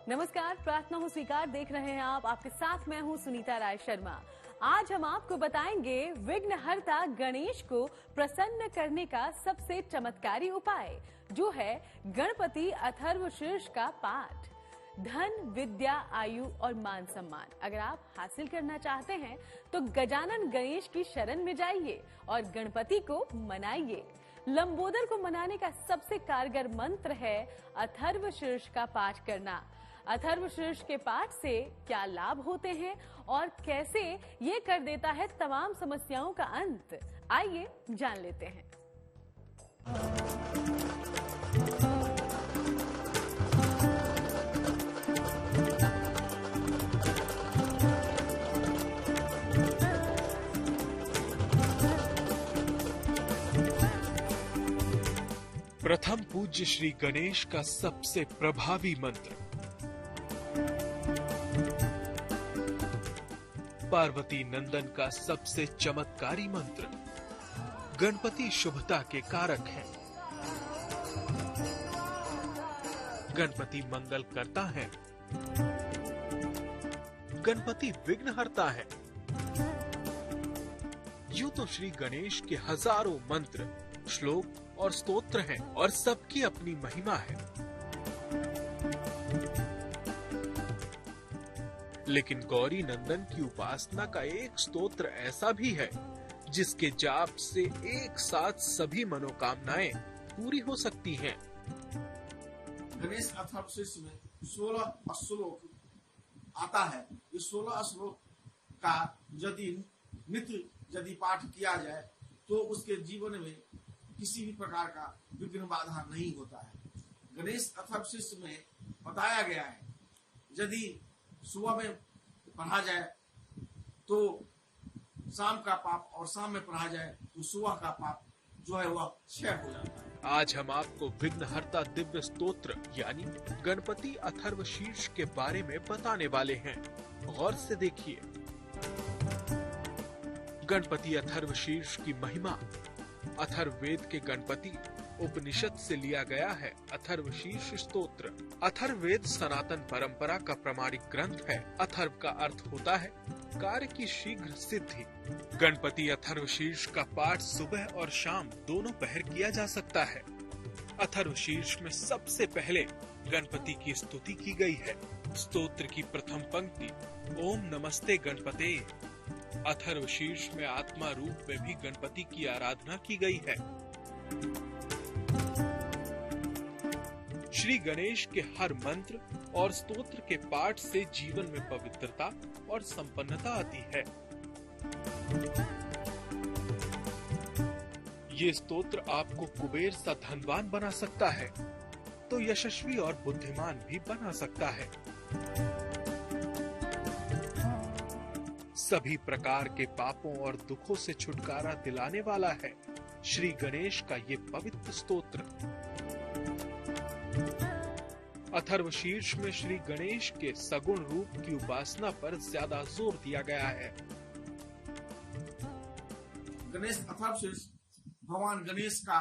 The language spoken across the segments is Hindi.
नमस्कार, प्रार्थना हो स्वीकार देख रहे हैं आप। आपके साथ मैं हूं सुनीता राय शर्मा। आज हम आपको बताएंगे विघ्नहर्ता गणेश को प्रसन्न करने का सबसे चमत्कारी उपाय, जो है गणपति अथर्वशीर्ष का पाठ। धन, विद्या, आयु और मान सम्मान अगर आप हासिल करना चाहते हैं तो गजानन गणेश की शरण में जाइए और गणपति को मनाइए। लंबोदर को मनाने का सबसे कारगर मंत्र है अथर्वशीर्ष का पाठ करना। अथर्वशीर्ष के पाठ से क्या लाभ होते हैं और कैसे ये कर देता है तमाम समस्याओं का अंत, आइए जान लेते हैं। प्रथम पूज्य श्री गणेश का सबसे प्रभावी मंत्र। पार्वती नंदन का सबसे चमत्कारी मंत्र। गणपति शुभता के कारक हैं। गणपति मंगल करता है। गणपति विघ्नहर्ता है। यूं तो श्री गणेश के हजारों मंत्र, श्लोक और स्तोत्र हैं और सबकी अपनी महिमा है। लेकिन गौरी नंदन की उपासना का एक स्तोत्र ऐसा भी है जिसके जाप से एक साथ सभी मनोकामनाएं पूरी हो सकती हैं। गणेश अथर्वशीर्ष में 16 श्लोक आता है। इस 16 श्लोक का यदि पाठ किया जाए तो उसके जीवन में किसी भी प्रकार का विघ्न बाधा नहीं होता है। गणेश अथर्वशीर्ष में बताया गया है यदि सुबह में पढ़ा जाए तो शाम का पाप और शाम में पढ़ा जाए तो सुबह का पाप जो है वह क्षय हो जाता है। आज हम आपको विघ्नहर्ता दिव्य स्तोत्र यानी गणपति अथर्वशीर्ष के बारे में बताने वाले हैं। गौर से देखिए। गणपति अथर्वशीर्ष की महिमा। अथर्ववेद के गणपति उपनिषद से लिया गया है अथर्वशीर्ष स्तोत्र। अथर्ववेद सनातन परंपरा का प्रमाणिक ग्रंथ है। अथर्व का अर्थ होता है कार्य की शीघ्र सिद्धि। गणपति अथर्वशीर्ष का पाठ सुबह और शाम दोनों पहर किया जा सकता है। अथर्वशीर्ष में सबसे पहले गणपति की स्तुति की गई है। स्तोत्र की प्रथम पंक्ति ओम नमस्ते गणपते। अथर्वशीर्ष में आत्मा रूप में भी गणपति की आराधना की गई है। श्री गणेश के हर मंत्र और स्तोत्र के पाठ से जीवन में पवित्रता और संपन्नता आती है। ये स्तोत्र आपको कुबेर सा धनवान बना सकता है तो यशस्वी और बुद्धिमान भी बना सकता है। सभी प्रकार के पापों और दुखों से छुटकारा दिलाने वाला है श्री गणेश का ये पवित्र स्तोत्र। अथर्वशीर्ष में श्री गणेश के सगुण रूप की उपासना पर ज्यादा जोर दिया गया है। गणेश अथर्वशीर्ष भगवान गणेश का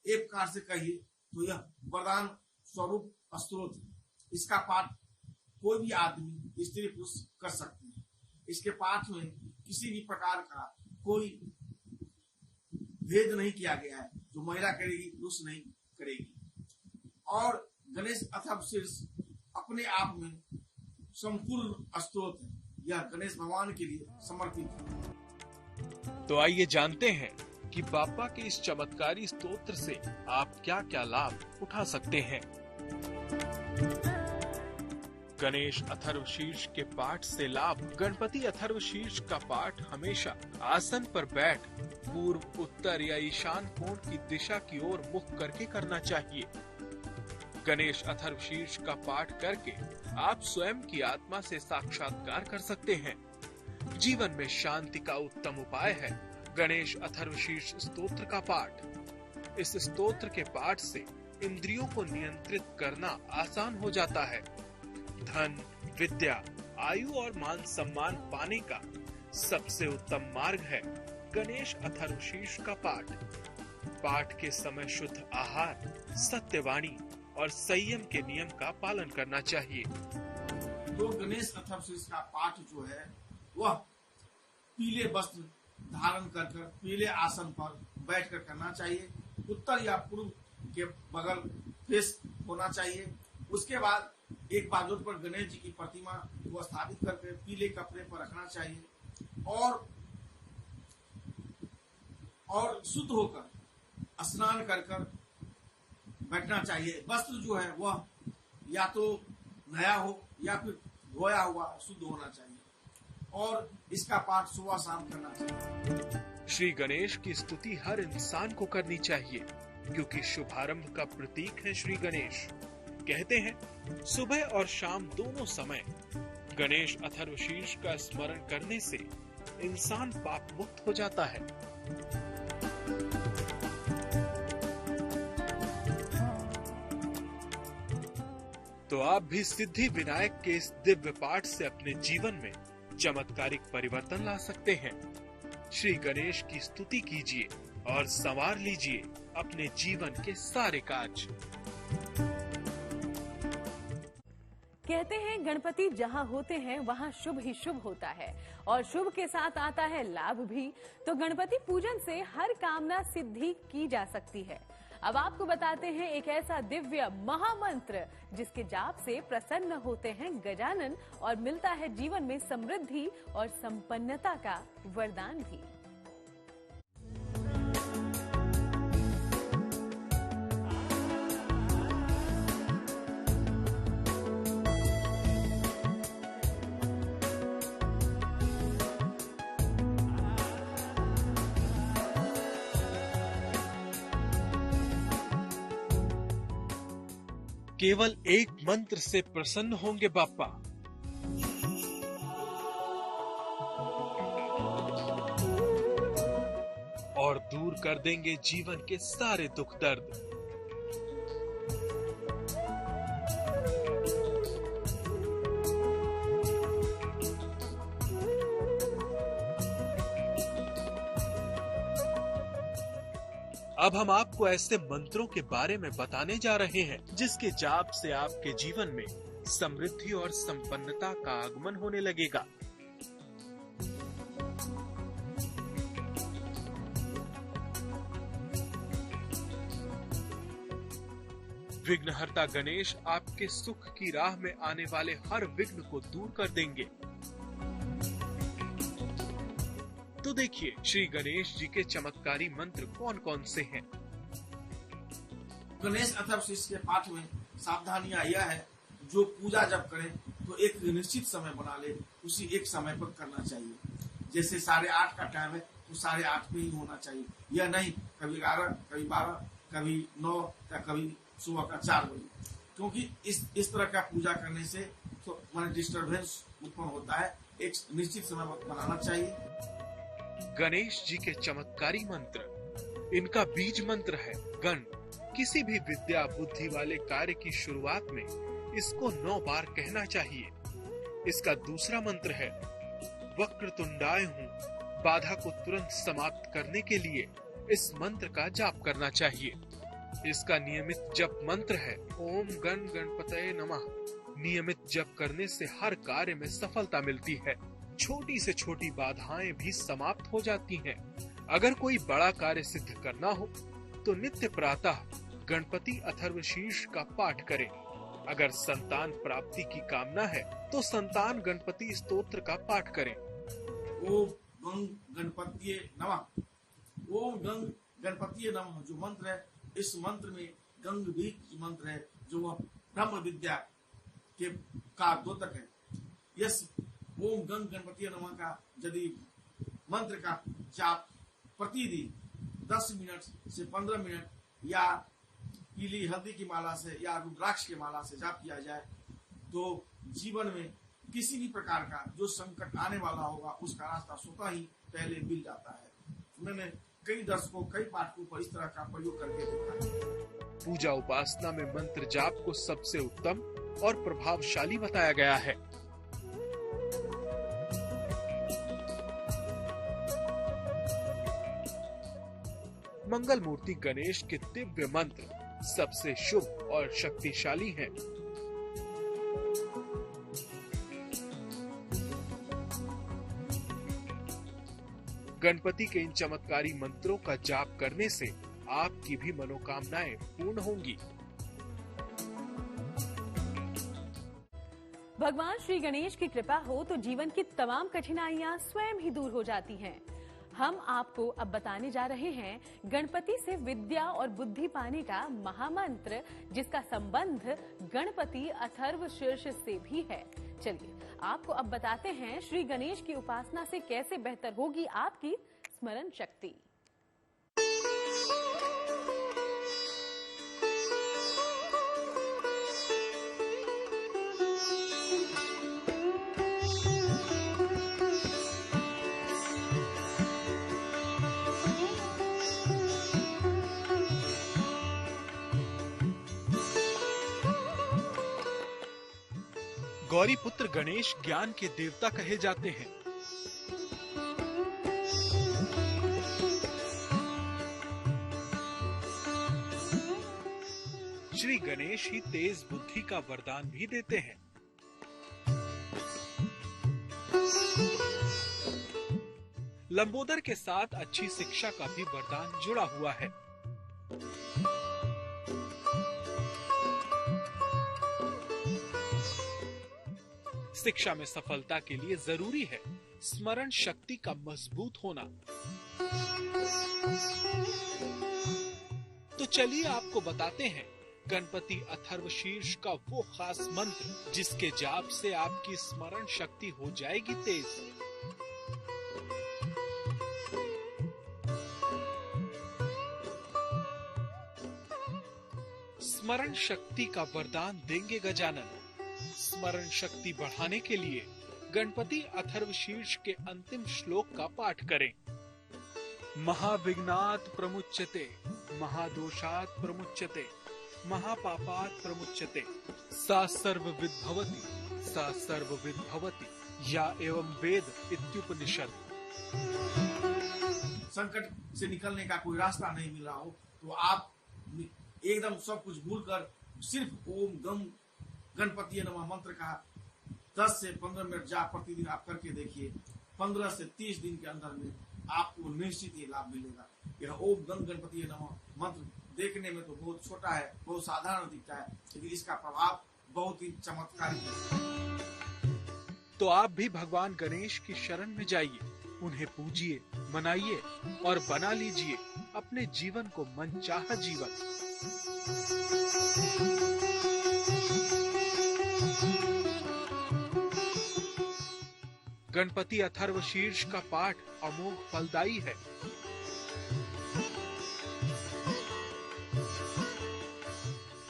एक प्रकार से कहिए तो यह वरदान स्वरूप स्तोत्र है। इसका पाठ कोई भी आदमी, स्त्री पुरुष कर सकते हैं। इसके पाठ में किसी भी प्रकार का कोई भेद नहीं किया गया है, जो महिला करेगी पुरुष नहीं करेगी। और गणेश अथर्वशीर्ष अपने आप में संपूर्ण स्तोत्र है। यह गणेश भगवान के लिए समर्पित है। तो आइए जानते हैं कि बापा के इस चमत्कारी स्तोत्र से आप क्या क्या लाभ उठा सकते हैं। गणेश अथर्वशीर्ष के पाठ से लाभ। गणपति अथर्वशीर्ष का पाठ हमेशा आसन पर बैठ पूर्व, उत्तर या ईशान कोण की दिशा की ओर मुख करके करना चाहिए। गणेश अथर्वशीर्ष का पाठ करके आप स्वयं की आत्मा से साक्षात्कार कर सकते हैं। जीवन में शांति का उत्तम उपाय है गणेश अथर्वशीर्ष स्तोत्र का पाठ। इस स्तोत्र के पाठ से इंद्रियों को नियंत्रित करना आसान हो जाता है। धन, विद्या, आयु और मान सम्मान पाने का सबसे उत्तम मार्ग है गणेश अथर्वशीर्ष का पाठ। पाठ के समय शुद्ध आहार, सत्यवाणी और संयम के नियम का पालन करना चाहिए। तो गणेश अथर्वशीर्ष का पाठ जो है वह पीले वस्त्र धारण कर पीले आसन पर बैठकर करना चाहिए। उत्तर या पूर्व के बगल फेस होना चाहिए। उसके बाद एक बाजू पर गणेश जी की प्रतिमा को स्थापित करके पीले कपड़े पर रखना चाहिए और शुद्ध होकर स्नान कर बैठना चाहिए। वस्त्र जो है वह या तो नया हो या फिर धोया हुआ शुद्ध होना चाहिए और इसका पाठ सुबह शाम करना चाहिए। श्री गणेश की स्तुति हर इंसान को करनी चाहिए क्योंकि शुभारंभ का प्रतीक है श्री गणेश। कहते हैं सुबह और शाम दोनों समय गणेश अथर्वशीर्ष का स्मरण करने से इंसान पाप मुक्त हो जाता है। तो आप भी सिद्धि विनायक के इस दिव्य पाठ से अपने जीवन में चमत्कारिक परिवर्तन ला सकते हैं। श्री गणेश की स्तुति कीजिए और संवार लीजिए अपने जीवन के सारे काज। कहते हैं गणपति जहां होते हैं वहां शुभ ही शुभ होता है और शुभ के साथ आता है लाभ भी। तो गणपति पूजन से हर कामना सिद्धि की जा सकती है। अब आपको बताते हैं एक ऐसा दिव्य महामंत्र जिसके जाप से प्रसन्न होते हैं गजानन और मिलता है जीवन में समृद्धि और संपन्नता का वरदान भी। केवल एक मंत्र से प्रसन्न होंगे बाप्पा। और दूर कर देंगे जीवन के सारे दुख दर्द। अब हम आपको ऐसे मंत्रों के बारे में बताने जा रहे हैं जिसके जाप से आपके जीवन में समृद्धि और संपन्नता का आगमन होने लगेगा। विघ्नहर्ता गणेश आपके सुख की राह में आने वाले हर विघ्न को दूर कर देंगे। तो देखिए श्री गणेश जी के चमत्कारी मंत्र कौन कौन से हैं। गणेश अथर्वशीर्ष के पाठ में सावधानियां यह है, जो पूजा जब करें तो एक निश्चित समय बना ले, उसी एक समय पर करना चाहिए। जैसे 8:30 का टाइम है तो 8:30 पे ही होना चाहिए। यह नहीं कभी 11, कभी 12, कभी 9 या कभी सुबह का 4 बजे, क्योंकि इस तरह का पूजा करने से तो मन डिस्टर्बेंस उत्पन्न होता है। एक निश्चित समय बनाना चाहिए। गणेश जी के चमत्कारी मंत्र, इनका बीज मंत्र है गण। किसी भी विद्या बुद्धि वाले कार्य की शुरुआत में इसको 9 बार कहना चाहिए। इसका दूसरा मंत्र है वक्रतुंडाय हूँ। बाधा को तुरंत समाप्त करने के लिए इस मंत्र का जाप करना चाहिए। इसका नियमित जप मंत्र है ओम गण गणपतये नमः। नियमित जप करने से हर कार्य में सफलता मिलती है। छोटी से छोटी बाधाएं भी समाप्त हो जाती हैं। अगर कोई बड़ा कार्य सिद्ध करना हो तो नित्य प्रातः गणपति अथर्वशीर्ष का पाठ करें। अगर संतान प्राप्ति की कामना है तो संतान गणपति स्तोत्र का पाठ करें। ओम गं गणपतिये नमः। ओम गं गणपतिये नमः जो मंत्र है, इस मंत्र में गंग बीज मंत्र है जो वह ब्रह्म विद्या का द्योतक है। यस ओम गंग गणपति नमः का यदि मंत्र का जाप प्रतिदिन 10 मिनट से 15 मिनट या पीली हल्दी की माला से या रुद्राक्ष की माला से जाप किया जाए तो जीवन में किसी भी प्रकार का जो संकट आने वाला होगा उसका रास्ता स्वतः ही पहले मिल जाता है। मैंने कई दर्शकों कई पाठकों पर इस तरह का प्रयोग करके देखा है। पूजा उपासना में मंत्र जाप को सबसे उत्तम और प्रभावशाली बताया गया है। मंगल मूर्ति गणेश के दिव्य मंत्र सबसे शुभ और शक्तिशाली हैं। गणपति के इन चमत्कारी मंत्रों का जाप करने से आपकी भी मनोकामनाएं पूर्ण होंगी। भगवान श्री गणेश की कृपा हो तो जीवन की तमाम कठिनाइयां स्वयं ही दूर हो जाती हैं। हम आपको अब बताने जा रहे हैं गणपति से विद्या और बुद्धि पाने का महामंत्र, जिसका संबंध गणपति अथर्वशीर्ष से भी है। चलिए आपको अब बताते हैं श्री गणेश की उपासना से कैसे बेहतर होगी आपकी स्मरण शक्ति। गौरी पुत्र गणेश ज्ञान के देवता कहे जाते हैं। श्री गणेश ही तेज बुद्धि का वरदान भी देते हैं। लंबोदर के साथ अच्छी शिक्षा का भी वरदान जुड़ा हुआ है। शिक्षा में सफलता के लिए जरूरी है स्मरण शक्ति का मजबूत होना। तो चलिए आपको बताते हैं गणपति अथर्वशीर्ष का वो खास मंत्र जिसके जाप से आपकी स्मरण शक्ति हो जाएगी तेज। स्मरण शक्ति का वरदान देंगे गजानन। स्मरण शक्ति बढ़ाने के लिए गणपति अथर्वशीर्ष के अंतिम श्लोक का पाठ करें। महाविघ्नात् प्रमुच्यते, महादोषात् प्रमुच्यते, महापापात् प्रमुच्यते, सा सर्वविद् भवति, सा सर्वविद् भवति, या एवं वेद इत्युपनिषद। संकट से निकलने का कोई रास्ता नहीं मिल रहा हो तो आप एकदम सब कुछ भूलकर सिर्फ ओम गम गणपति नमः मंत्र का 10 से 15 मिनट जाप प्रतिदिन आप करके देखिए। 15 से 30 दिन के अंदर में आपको निश्चित ही लाभ मिलेगा। यह ओम गम गणपति नमः मंत्र देखने में तो बहुत छोटा है, बहुत साधारण दिखता है, लेकिन इसका प्रभाव बहुत ही चमत्कारी है। तो आप भी भगवान गणेश की शरण में जाइए, उन्हें पूजिए, मनाइए और बना लीजिए अपने जीवन को मनचाहा जीवन। गणपति अथर्वशीर्ष का पाठ अमोघ फलदायी है।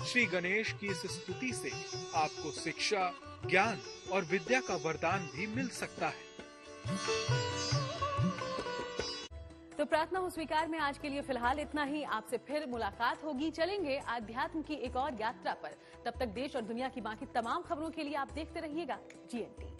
श्री गणेश की इस स्तुति से आपको शिक्षा, ज्ञान और विद्या का वरदान भी मिल सकता है। तो प्रार्थना हो स्वीकार में आज के लिए फिलहाल इतना ही। आपसे फिर मुलाकात होगी। चलेंगे आध्यात्म की एक और यात्रा पर। तब तक देश और दुनिया की बाकी तमाम खबरों के लिए आप देखते रहिएगा GNT।